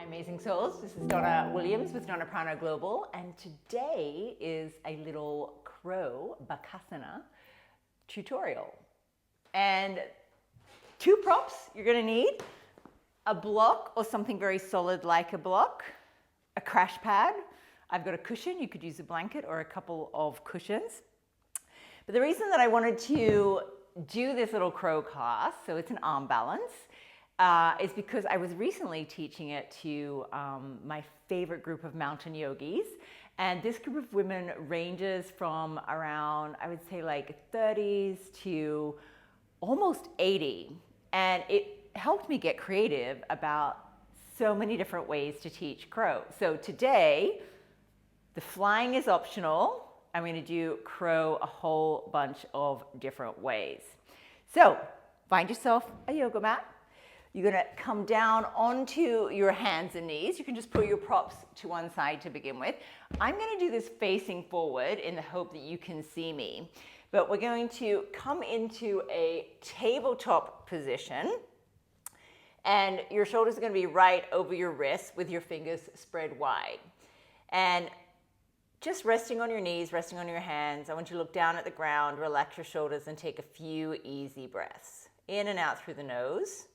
Amazing souls, this is Donna Williams with Donnaprana Global, and today is a little crow bakasana tutorial. And two props you're going to need: a block or something very solid like a block, a crash pad. I've got a cushion, you could use a blanket or a couple of cushions. But the reason that I wanted to do this little crow class, so it's an arm balance, is because I was recently teaching it to my favorite group of mountain yogis. And this group of women ranges from around, I would say like 30s to almost 80. And it helped me get creative about so many different ways to teach crow. So today, the flying is optional. I'm going to do crow a whole bunch of different ways. So find yourself a yoga mat. You're going to come down onto your hands and knees. You can just put your props to one side to begin with. I'm going to do this facing forward in the hope that you can see me. But we're going to come into a tabletop position. And your shoulders are going to be right over your wrists with your fingers spread wide. And just resting on your knees, resting on your hands. I want you to look down at the ground, relax your shoulders, and take a few easy breaths. In and out through the nose.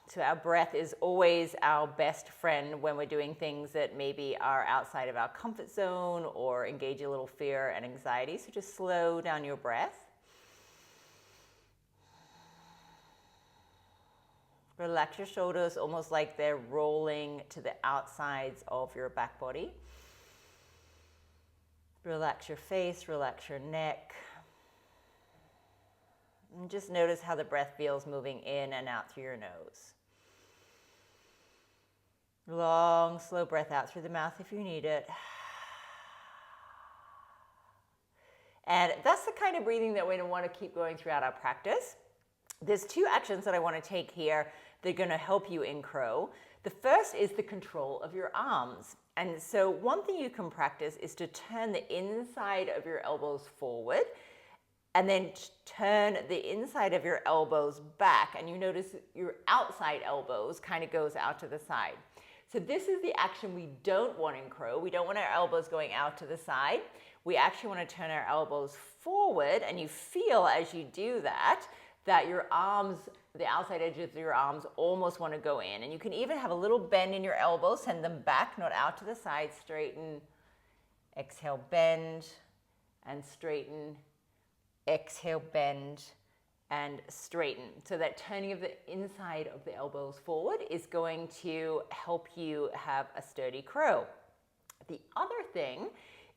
So our breath is always our best friend when we're doing things that maybe are outside of our comfort zone or engage a little fear and anxiety. So just slow down your breath. Relax your shoulders almost like they're rolling to the outsides of your back body. Relax your face, relax your neck. And just notice how the breath feels moving in and out through your nose. Long, slow breath out through the mouth if you need it. And that's the kind of breathing that we're going to want to keep going throughout our practice. There's two actions that I want to take here that are going to help you in crow. The first is the control of your arms. And so one thing you can practice is to turn the inside of your elbows forward and then turn the inside of your elbows back. And you notice your outside elbows kind of goes out to the side. So this is the action we don't want in crow. We don't want our elbows going out to the side. We actually want to turn our elbows forward, and you feel as you do that, that your arms, the outside edges of your arms almost want to go in. And you can even have a little bend in your elbows, send them back, not out to the side, straighten, exhale, bend, and straighten, exhale, bend, and straighten. So that turning of the inside of the elbows forward is going to help you have a sturdy crow. The other thing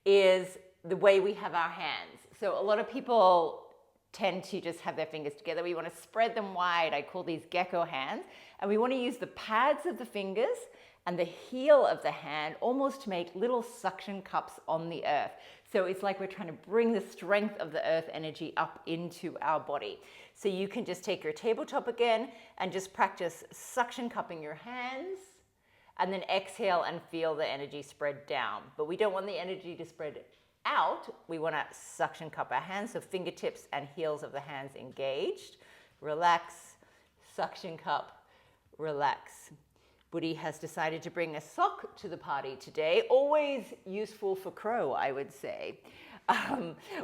is the way we have our hands. So a lot of people tend to just have their fingers together. We want to spread them wide. I call these gecko hands. And we want to use the pads of the fingers and the heel of the hand almost to make little suction cups on the earth. So it's like we're trying to bring the strength of the earth energy up into our body. So you can just take your tabletop again and just practice suction cupping your hands, and then exhale and feel the energy spread down. But we don't want the energy to spread out. We want to suction cup our hands, so fingertips and heels of the hands engaged. Relax, suction cup, relax. Buddhi has decided to bring a sock to the party today. Always useful for crow, I would say.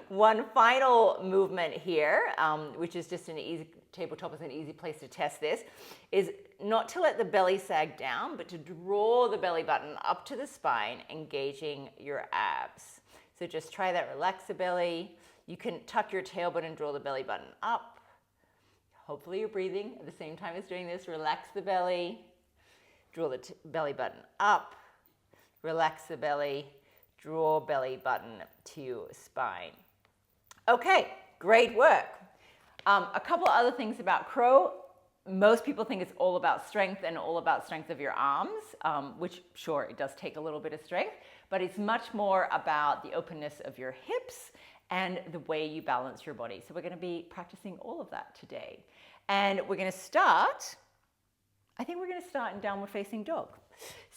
One final movement here, which is just an easy, tabletop is an easy place to test this, is not to let the belly sag down, but to draw the belly button up to the spine, engaging your abs. So just try that, relax the belly. You can tuck your tailbone and draw the belly button up. Hopefully you're breathing at the same time as doing this. Relax the belly. Draw the belly button up, relax the belly, draw belly button to spine. Okay, great work. A couple other things about crow. Most people think it's all about strength and all about strength of your arms, which sure, it does take a little bit of strength, but it's much more about the openness of your hips and the way you balance your body. So we're going to be practicing all of that today. And we're going to start, I think we're going to start in downward facing dog.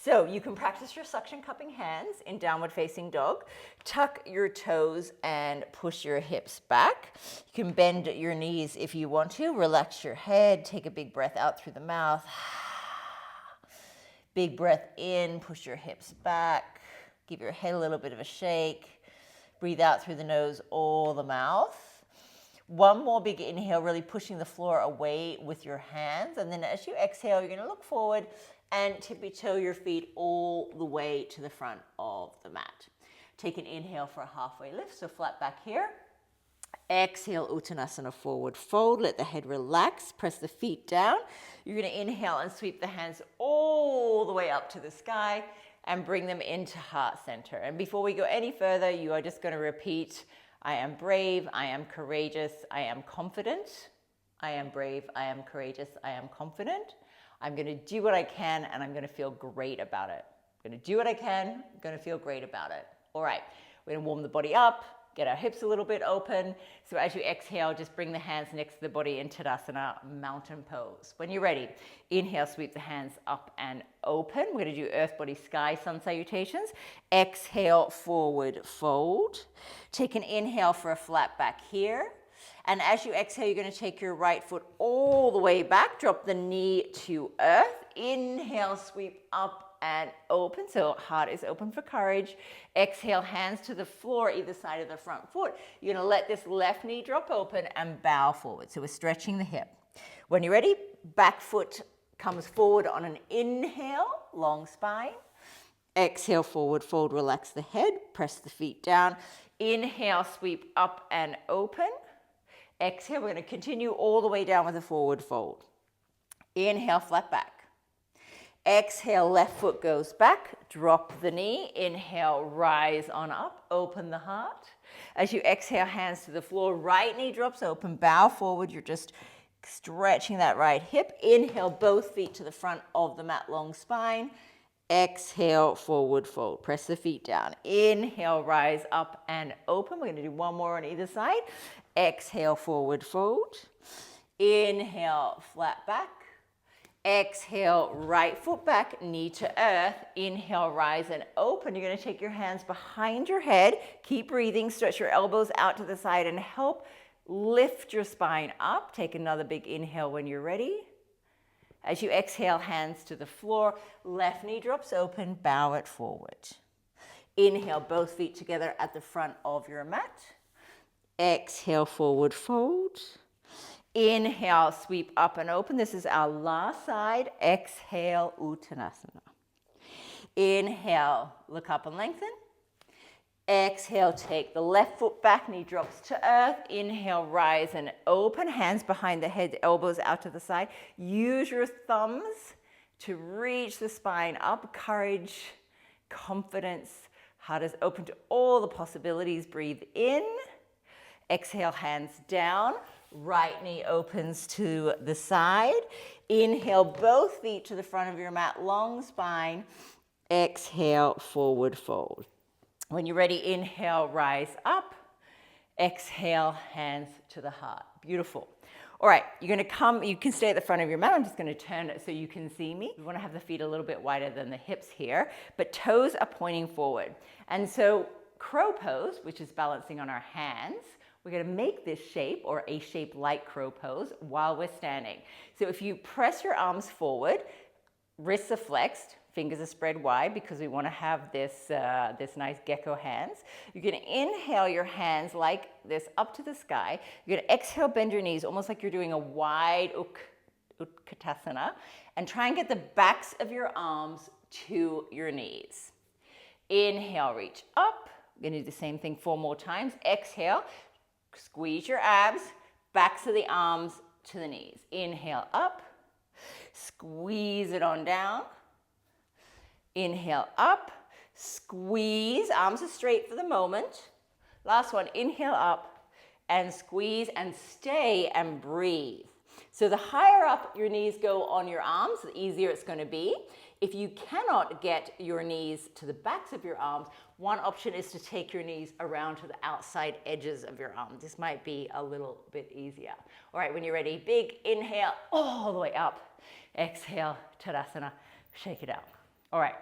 So you can practice your suction cupping hands in downward facing dog. Tuck your toes and push your hips back. You can bend your knees if you want to. Relax your head. Take a big breath out through the mouth. Big breath in, push your hips back. Give your head a little bit of a shake. Breathe out through the nose or the mouth. One more big inhale, really pushing the floor away with your hands. And then as you exhale, you're going to look forward and tippy-toe your feet all the way to the front of the mat. Take an inhale for a halfway lift, so flat back here. Exhale, Uttanasana, forward fold. Let the head relax. Press the feet down. You're going to inhale and sweep the hands all the way up to the sky and bring them into heart center. And before we go any further, you are just going to repeat, I am brave, I am courageous, I am confident. I am brave, I am courageous, I am confident. I'm going to do what I can and I'm going to feel great about it. I'm going to do what I can, I'm going to feel great about it. All right, we're going to warm the body up, get our hips a little bit open. So as you exhale, just bring the hands next to the body in Tadasana, mountain pose. When you're ready, inhale, sweep the hands up and open. We're going to do earth, body, sky, sun salutations. Exhale, forward fold. Take an inhale for a flat back here. And as you exhale, you're going to take your right foot all the way back. Drop the knee to earth. Inhale, sweep up and open. So heart is open for courage. Exhale, hands to the floor, either side of the front foot. You're going to let this left knee drop open and bow forward. So we're stretching the hip. When you're ready, back foot comes forward on an inhale, long spine. Exhale, forward fold, relax the head. Press the feet down. Inhale, sweep up and open. Exhale, we're going to continue all the way down with a forward fold. Inhale, flat back. Exhale, left foot goes back. Drop the knee. Inhale, rise on up. Open the heart. As you exhale, hands to the floor. Right knee drops open. Bow forward. You're just stretching that right hip. Inhale, both feet to the front of the mat, long spine. Exhale, forward fold. Press the feet down. Inhale, rise up and open. We're going to do one more on either side. Exhale, forward fold. Inhale, flat back. Exhale, right foot back, knee to earth. Inhale, rise and open. You're going to take your hands behind your head. Keep breathing. Stretch your elbows out to the side and help lift your spine up. Take another big inhale when you're ready. As you exhale, hands to the floor. Left knee drops open. Bow it forward. Inhale, both feet together at the front of your mat. Exhale, forward fold. Inhale, sweep up and open. This is our last side. Exhale, Uttanasana. Inhale, look up and lengthen. Exhale, take the left foot back, knee drops to earth. Inhale, rise and open. Hands behind the head, elbows out to the side. Use your thumbs to reach the spine up. Courage, confidence. Heart is open to all the possibilities. Breathe in. Exhale, hands down. Right knee opens to the side. Inhale, both feet to the front of your mat, long spine. Exhale, forward fold. When you're ready, inhale, rise up. Exhale, hands to the heart. Beautiful. All right, you're going to come, you can stay at the front of your mat. I'm just going to turn it so you can see me. We want to have the feet a little bit wider than the hips here, but toes are pointing forward. And so crow pose, which is balancing on our hands, we're going to make this shape or a shape like crow pose while we're standing. So if you press your arms forward, wrists are flexed, fingers are spread wide because we want to have this, this nice gecko hands. You're going to inhale your hands like this up to the sky. You're going to exhale, bend your knees almost like you're doing a wide Utkatasana, and try and get the backs of your arms to your knees. Inhale, reach up. We're going to do the same thing 4 more times. Exhale, squeeze your abs, backs of the arms to the knees. Inhale up, squeeze it on down. Inhale up, squeeze, arms are straight for the moment. Last one, inhale up and squeeze and stay and breathe. So the higher up your knees go on your arms, the easier it's going to be. If you cannot get your knees to the backs of your arms, one option is to take your knees around to the outside edges of your arms. This might be a little bit easier. All right, when you're ready, big inhale all the way up. Exhale, Tadasana, shake it out. All right,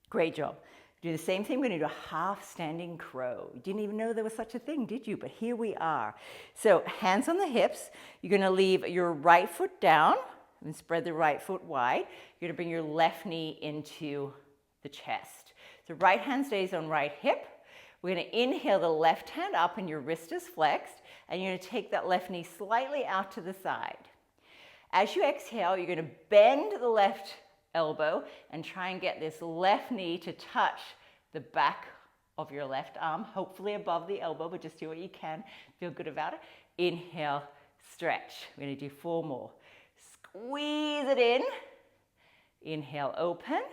great job. Do the same thing. We're going to do a half standing crow. You didn't even know there was such a thing, did you? But here we are. So hands on the hips. You're going to leave your right foot down and spread the right foot wide. You're going to bring your left knee into the chest. So right hand stays on right hip. We're going to inhale the left hand up and your wrist is flexed. And you're going to take that left knee slightly out to the side. As you exhale, you're going to bend the left elbow and try and get this left knee to touch the back of your left arm, hopefully above the elbow, but just do what you can. Feel good about it. Inhale, stretch. We're going to do 4 more. Squeeze it in. Inhale, open.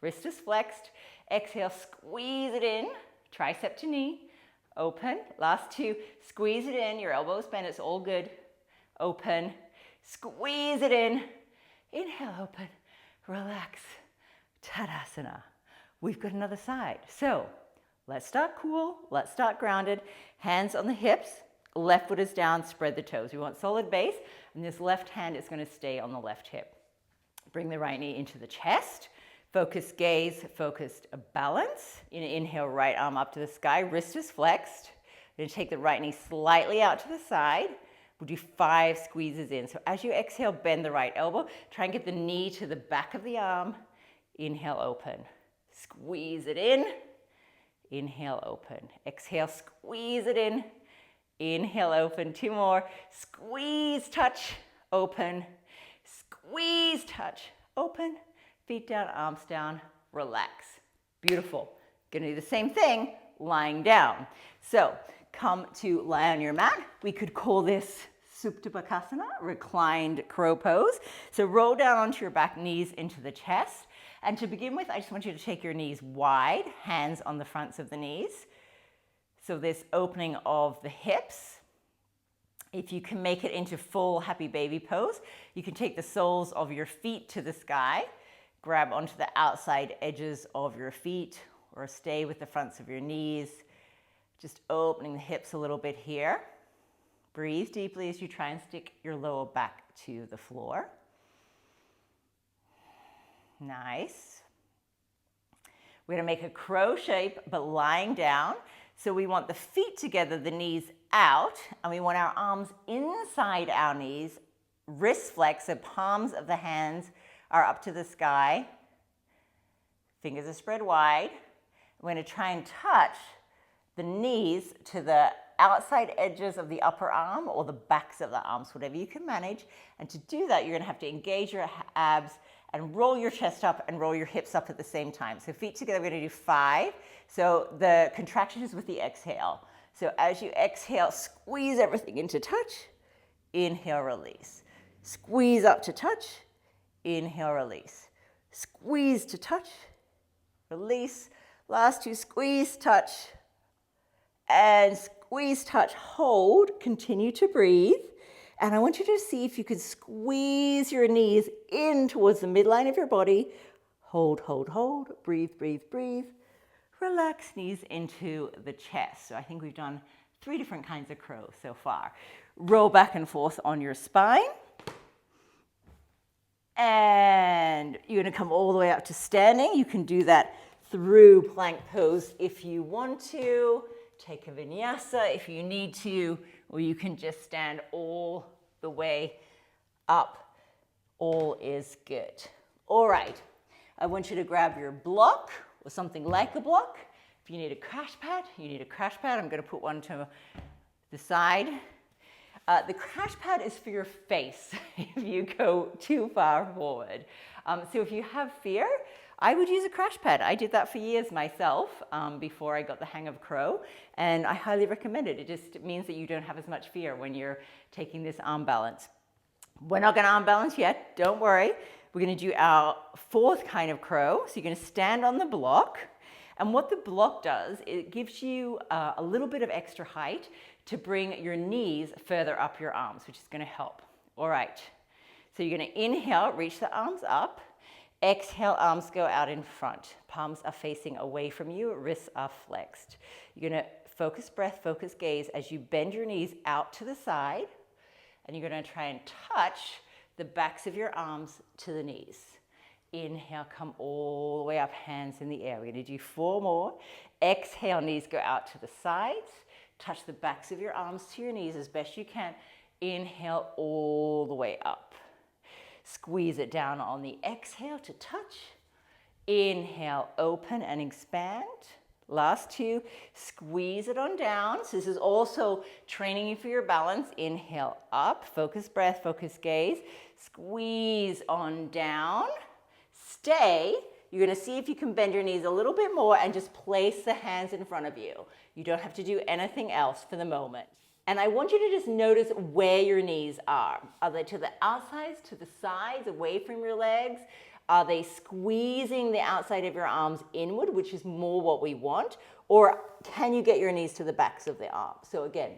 Wrist is flexed. Exhale, squeeze it in. Tricep to knee. Open. Last 2. Squeeze it in. Your elbows bent. It's all good. Open. Squeeze it in. Inhale, open. Relax. Tadasana. We've got another side. So let's start cool. Let's start grounded. Hands on the hips. Left foot is down. Spread the toes. We want solid base. And this left hand is going to stay on the left hip. Bring the right knee into the chest. Focus gaze. Focused balance. Inhale, right arm up to the sky. Wrist is flexed. You're going to take the right knee slightly out to the side. We'll do 5 squeezes in. So as you exhale, bend the right elbow. Try and get the knee to the back of the arm. Inhale, open. Squeeze it in. Inhale, open. Exhale, squeeze it in. Inhale, open. 2 more. Squeeze, touch, open. Squeeze, touch, open. Feet down, arms down. Relax. Beautiful. Gonna do the same thing lying down. So come to lie on your mat. We could call this Supta Bakasana, reclined crow pose. So roll down onto your back, knees into the chest. And to begin with, I just want you to take your knees wide, hands on the fronts of the knees. So this opening of the hips. If you can make it into full happy baby pose, you can take the soles of your feet to the sky, grab onto the outside edges of your feet, or stay with the fronts of your knees. Just opening the hips a little bit here. Breathe deeply as you try and stick your lower back to the floor. Nice. We're going to make a crow shape, but lying down. So we want the feet together, the knees out, and we want our arms inside our knees, wrist flex, so palms of the hands are up to the sky. Fingers are spread wide. We're going to try and touch the knees to the outside edges of the upper arm or the backs of the arms, whatever you can manage. And to do that, you're going to have to engage your abs and roll your chest up and roll your hips up at the same time. So feet together, we're going to do 5. So the contraction is with the exhale. So as you exhale, squeeze everything into touch. Inhale, release. Squeeze up to touch. Inhale, release. Squeeze to touch. Release. Last 2, squeeze, touch. And squeeze, touch, hold, continue to breathe. And I want you to see if you can squeeze your knees in towards the midline of your body. Hold, hold, hold, breathe, breathe, breathe. Relax, knees into the chest. So I think we've done 3 different kinds of crow so far. Roll back and forth on your spine. And you're gonna come all the way up to standing. You can do that through plank pose if you want to. Take a vinyasa if you need to, or you can just stand all the way up. All is good. All right, I want you to grab your block or something like a block. If you need a crash pad, you need a crash pad. I'm going to put one to the side. The crash pad is for your face if you go too far forward. So if you have fear, I would use a crash pad. I did that for years myself before I got the hang of crow, and I highly recommend it. It just means that you don't have as much fear when you're taking this arm balance. We're not going to arm balance yet, don't worry. We're going to do our 4th kind of crow. So you're going to stand on the block, and what the block does, it gives you a little bit of extra height to bring your knees further up your arms, which is going to help. All right, so you're going to inhale, reach the arms up. Exhale, arms go out in front. Palms are facing away from you, wrists are flexed. You're going to focus breath, focus gaze as you bend your knees out to the side, and you're going to try and touch the backs of your arms to the knees. Inhale, come all the way up, hands in the air. We're going to do 4 more. Exhale, knees go out to the sides. Touch the backs of your arms to your knees as best you can. Inhale all the way up. Squeeze it down on the exhale to touch. Inhale, open and expand. Last 2, squeeze it on down. So this is also training you for your balance. Inhale up, focus breath, focus gaze. Squeeze on down. Stay. You're going to see if you can bend your knees a little bit more and just place the hands in front of you. You don't have to do anything else for the moment. And I want you to just notice where your knees are. Are they to the outsides, to the sides, away from your legs? Are they squeezing the outside of your arms inward, which is more what we want? Or can you get your knees to the backs of the arms? So again,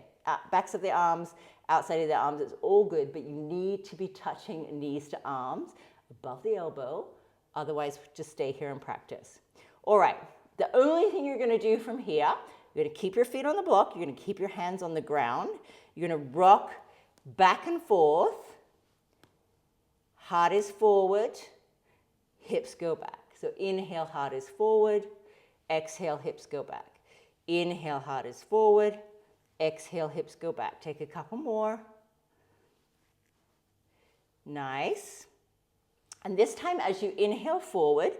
backs of the arms, outside of the arms, it's all good, but you need to be touching knees to arms above the elbow. Otherwise, just stay here and practice. All right, the only thing you're gonna do from here, you're gonna keep your feet on the block, you're gonna keep your hands on the ground, you're gonna rock back and forth, heart is forward, hips go back. So inhale, heart is forward, exhale, hips go back. Inhale, heart is forward, exhale, hips go back. Take a couple more. Nice. And this time as you inhale forward,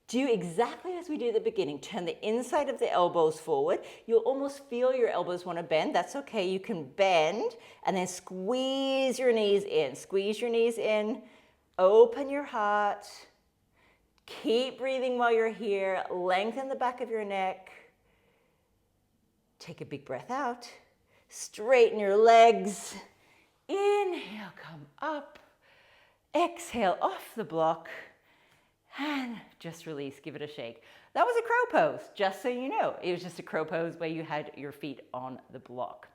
do exactly as we did at the beginning. Turn the inside of the elbows forward. You'll almost feel your elbows want to bend. That's okay. You can bend and then squeeze your knees in. Squeeze your knees in. Open your heart. Keep breathing while you're here. Lengthen the back of your neck. Take a big breath out. Straighten your legs. Inhale, come up. Exhale off the block. And just release, give it a shake. That was a crow pose, just so you know. It was just a crow pose where you had your feet on the block.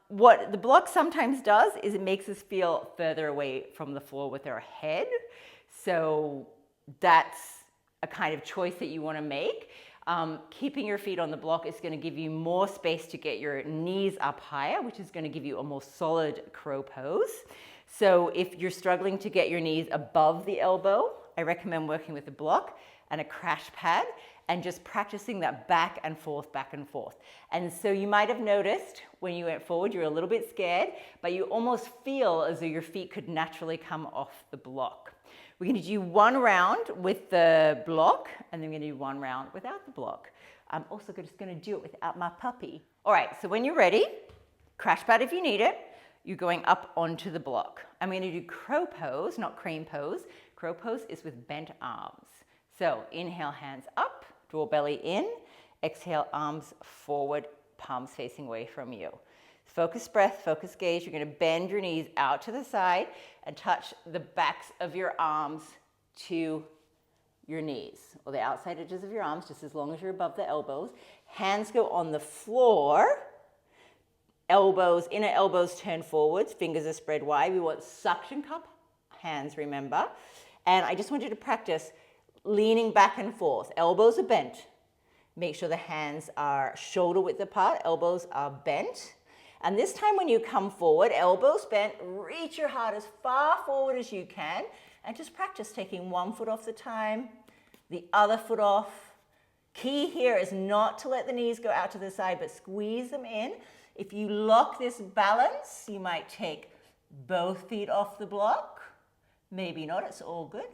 What the block sometimes does is it makes us feel further away from the floor with our head. So that's a kind of choice that you want to make. Keeping your feet on the block is going to give you more space to get your knees up higher, which is going to give you a more solid crow pose. So if you're struggling to get your knees above the elbow, I recommend working with a block and a crash pad and just practicing that back and forth, back and forth. And so you might have noticed when you went forward, you're a little bit scared, but you almost feel as though your feet could naturally come off the block. We're going to do 1 round with the block, and then we're going to do 1 round without the block. I'm also just going to do it without my puppy. All right, so when you're ready, crash pad if you need it, you're going up onto the block. I'm going to do crow pose, not crane pose. Crow pose is with bent arms. So inhale, hands up, draw belly in. Exhale, arms forward, palms facing away from you. Focus breath, focus gaze. You're going to bend your knees out to the side and touch the backs of your arms to your knees, or the outside edges of your arms, just as long as you're above the elbows. Hands go on the floor. Elbows, inner elbows turn forwards, fingers are spread wide. We want suction cup hands, remember. And I just want you to practice leaning back and forth. Elbows are bent. Make sure the hands are shoulder width apart, elbows are bent. And this time when you come forward, elbows bent, reach your heart as far forward as you can, and just practice taking 1 foot off the time, the other foot off. Key here is not to let the knees go out to the side, but squeeze them in. If you lock this balance, you might take both feet off the block. Maybe not, it's all good.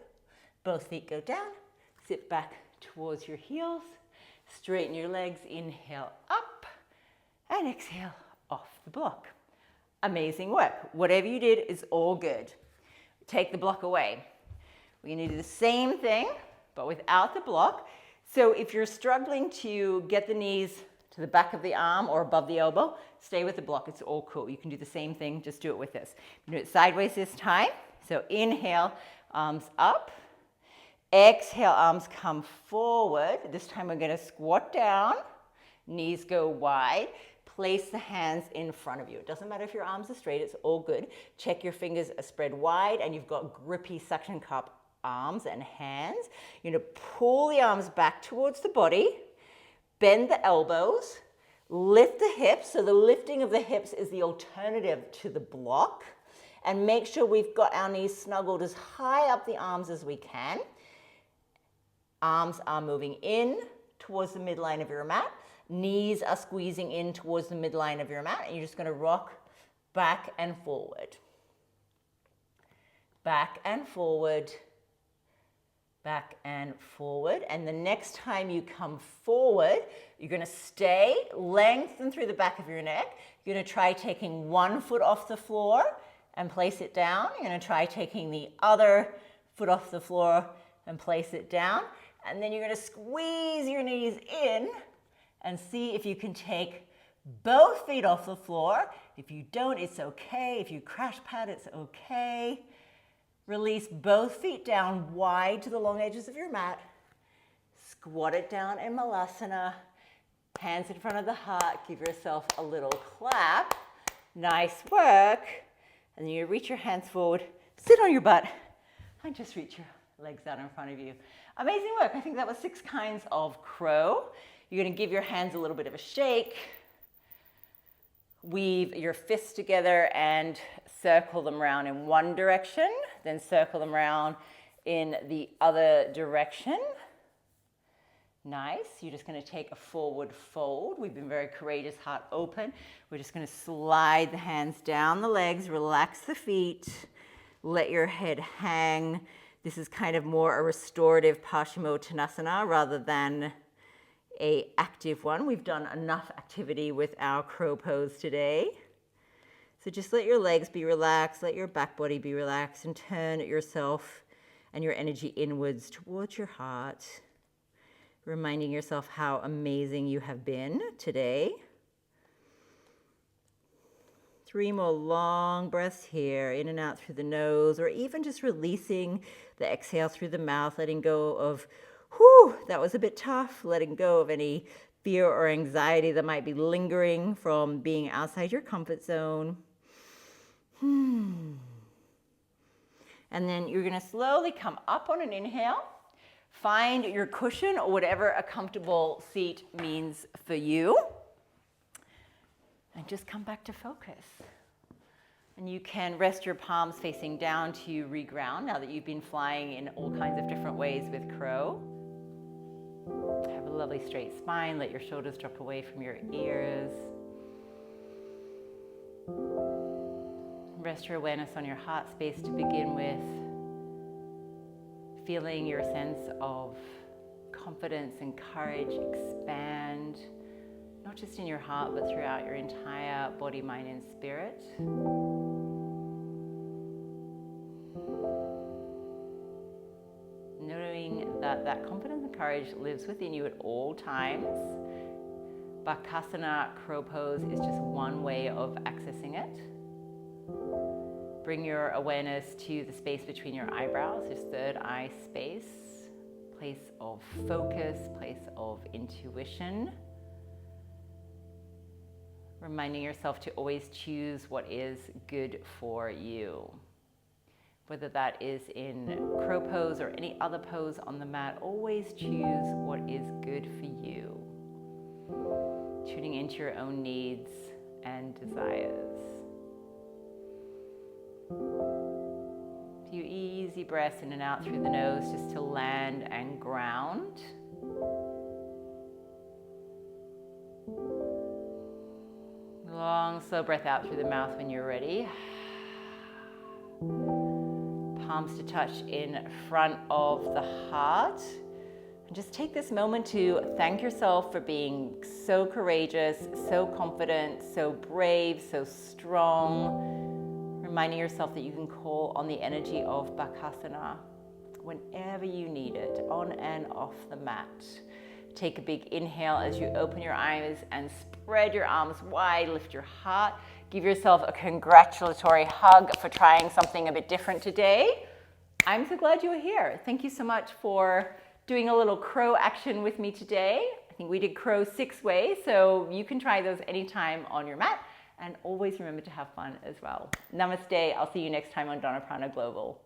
Both feet go down, sit back towards your heels, straighten your legs, inhale up, and exhale off the block. Amazing work. Whatever you did is all good. Take the block away. We're going to do the same thing, but without the block. So if you're struggling to get the knees to the back of the arm or above the elbow, stay with the block. It's all cool. You can do the same thing, just do it with this. Do it sideways this time. So inhale, arms up. Exhale, arms come forward. This time we're going to squat down. Knees go wide. Place the hands in front of you. It doesn't matter if your arms are straight, it's all good. Check your fingers are spread wide and you've got grippy suction cup arms and hands. You're going to pull the arms back towards the body, bend the elbows, lift the hips. So the lifting of the hips is the alternative to the block. and make sure we've got our knees snuggled as high up the arms as we can. Arms are moving in towards the midline of your mat. Knees are squeezing in towards the midline of your mat, and you're just going to rock back and forward. Back and forward. Back and forward. And the next time you come forward, you're going to stay, lengthen through the back of your neck. You're going to try taking one foot off the floor and place it down. You're going to try taking the other foot off the floor and place it down. And then you're going to squeeze your knees in and see if you can take both feet off the floor. If you don't, it's okay. If you crash pad, it's okay. Release both feet down wide to the long edges of your mat. Squat it down in Malasana. Hands in front of the heart. Give yourself a little clap. Nice work. And then you reach your hands forward. Sit on your butt. And just reach your legs out in front of you. Amazing work. I think that was 6 kinds of crow. You're going to give your hands a little bit of a shake. Weave your fists together and circle them around in one direction, then circle them around in the other direction. Nice. You're just going to take a forward fold. We've been very courageous, heart open. We're just going to slide the hands down the legs, relax the feet, let your head hang. This is kind of more a restorative Paschimottanasana rather than a active one. We've done enough activity with our crow pose today. So just let your legs be relaxed, let your back body be relaxed, and turn yourself and your energy inwards towards your heart, reminding yourself how amazing you have been today. 3 more long breaths here, in and out through the nose, or even just releasing the exhale through the mouth, letting go of, whew, that was a bit tough, letting go of any fear or anxiety that might be lingering from being outside your comfort zone. And then you're going to slowly come up on an inhale. Find your cushion or whatever a comfortable seat means for you. And just come back to focus. And you can rest your palms facing down to reground now that you've been flying in all kinds of different ways with crow. Have a lovely straight spine. Let your shoulders drop away from your ears. Rest your awareness on your heart space to begin with. Feeling your sense of confidence and courage expand, not just in your heart, but throughout your entire body, mind, and spirit. Knowing that that confidence and courage lives within you at all times. Bakasana crow pose is just one way of accessing it. Bring your awareness to the space between your eyebrows, this third eye space, place of focus, place of intuition. Reminding yourself to always choose what is good for you. Whether that is in crow pose or any other pose on the mat, always choose what is good for you. Tuning into your own needs and desires. A few easy breaths in and out through the nose just to land and ground. Long, slow breath out through the mouth when you're ready. Palms to touch in front of the heart. And just take this moment to thank yourself for being so courageous, so confident, so brave, so strong. Reminding yourself that you can call on the energy of bakasana whenever you need it, on and off the mat. Take a big inhale as you open your eyes and spread your arms wide, lift your heart. Give yourself a congratulatory hug for trying something a bit different today. I'm so glad you were here. Thank you so much for doing a little crow action with me today. I think we did crow 6 ways, so you can try those anytime on your mat. And always remember to have fun as well. Namaste. I'll see you next time on Donnaprana Global.